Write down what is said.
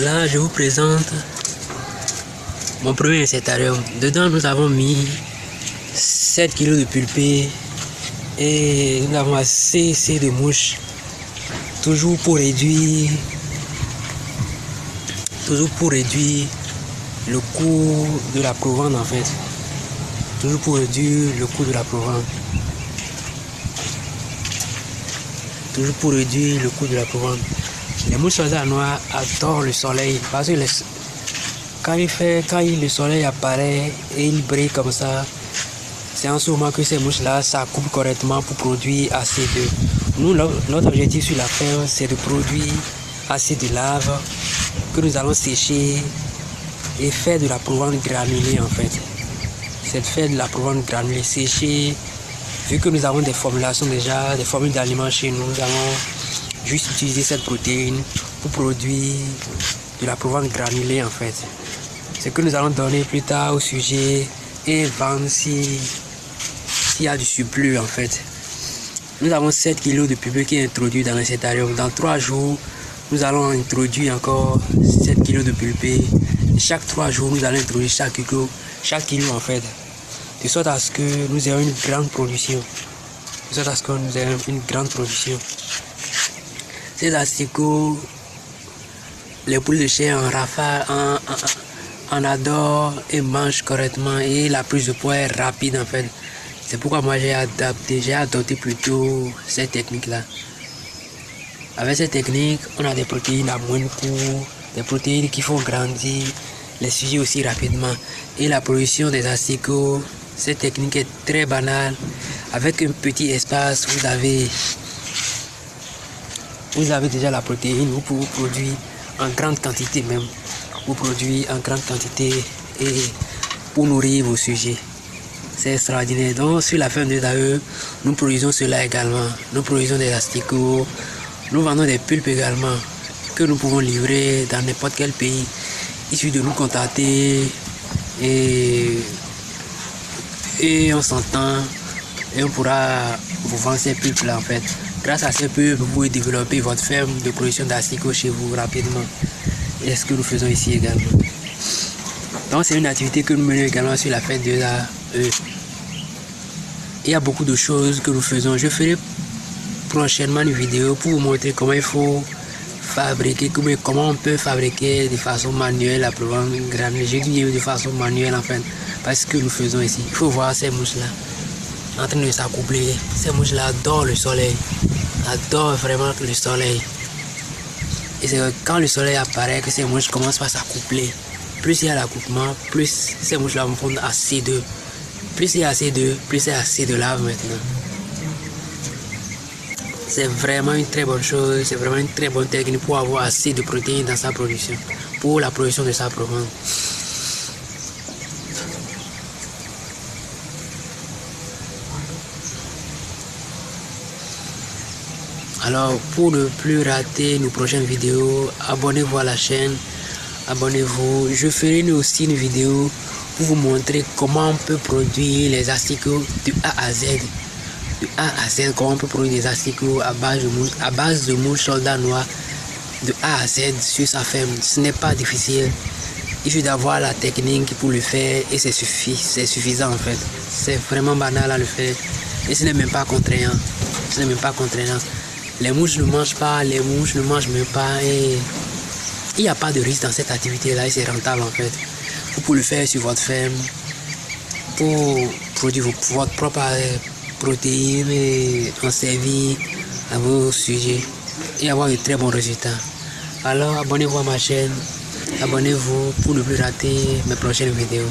Là, je vous présente mon premier insectarium. Dedans, nous avons mis 7 kg de pulpées et nous avons assez de mouches. Toujours pour réduire le coût de la provende en fait. Toujours pour réduire le coût de la provende. Toujours pour réduire le coût de la provende. Les mouches soldats noirs adorent le soleil parce que quand le soleil apparaît et il brille comme ça, c'est en ce moment que ces mouches-là s'accouplent correctement pour produire assez d'œufs. Nous, notre objectif sur la ferme, c'est de produire assez de larves que nous allons sécher et faire de la provende granulée en fait. C'est de faire de la provende granulée séchée. Vu que nous avons des formulations déjà, des formules d'aliments chez nous, nous allons juste utiliser cette protéine pour produire de la provende granulée en fait. Ce que nous allons donner plus tard au sujet et vendre s'il y a du surplus en fait. Nous avons 7 kg de pulpées qui est introduit dans l'insectarium. Dans 3 jours, nous allons introduire encore 7 kg de pulpées. Chaque 3 jours, nous allons introduire chaque kilo en fait. De sorte à ce que nous ayons une grande production. Ces asticots, les poules de chair en rafale, en adorent et mangent correctement et la prise de poids est rapide en fait. C'est pourquoi moi j'ai adopté plutôt cette technique-là. Avec cette technique, on a des protéines à moindre coût, des protéines qui font grandir les sujets aussi rapidement. Et la production des asticots, cette technique est très banale. Avec un petit espace, vous avez déjà la protéine, vous pouvez produire en grande quantité même. Vous produire en grande quantité et pour nourrir vos sujets. C'est extraordinaire. Donc sur la ferme de Daeux, nous produisons cela également. Nous produisons des asticots, nous vendons des pulpes également que nous pouvons livrer dans n'importe quel pays. Il suffit de nous contacter et on s'entend et on pourra vous vendre ces pulpes là en fait. Grâce à ces pulpes, vous pouvez développer votre ferme de production d'asticots chez vous rapidement. Et ce que nous faisons ici également. Donc c'est une activité que nous menons également sur la fête de la Il y a beaucoup de choses que nous faisons. Je ferai prochainement une vidéo pour vous montrer comment il faut fabriquer, comment on peut fabriquer de façon manuelle la provende granulée. Je dis de façon manuelle en fait, parce que nous faisons ici. Il faut voir ces mouches-là en train de s'accoupler. Ces mouches-là adorent le soleil, adorent vraiment le soleil. Et c'est quand le soleil apparaît que ces mouches commencent à s'accoupler. Plus il y a l'accouplement, plus ces mouches-là vont prendre assez d'œufs. Plus il y a assez d'œufs, plus il y a assez de larves maintenant. C'est vraiment une très bonne chose, c'est vraiment une très bonne technique pour avoir assez de protéines dans sa production, pour la production de sa provende. Alors, pour ne plus rater nos prochaines vidéos, abonnez-vous à la chaîne, abonnez-vous. Je ferai aussi une vidéo pour vous montrer comment on peut produire les asticots de A à Z. De A à Z, comment on peut produire des asticots à base de mouches soldats noirs de A à Z sur sa ferme. Ce n'est pas difficile. Il suffit d'avoir la technique pour le faire et c'est suffisant en fait. C'est vraiment banal à le faire et ce n'est même pas contraignant. Les mouches ne mangent pas, les mouches ne mangent même pas et il n'y a pas de risque dans cette activité-là et c'est rentable en fait. Vous pouvez le faire sur votre ferme pour produire votre propre protéine et en servir à vos sujets et avoir de très bons résultats. Alors abonnez-vous à ma chaîne, abonnez-vous pour ne plus rater mes prochaines vidéos.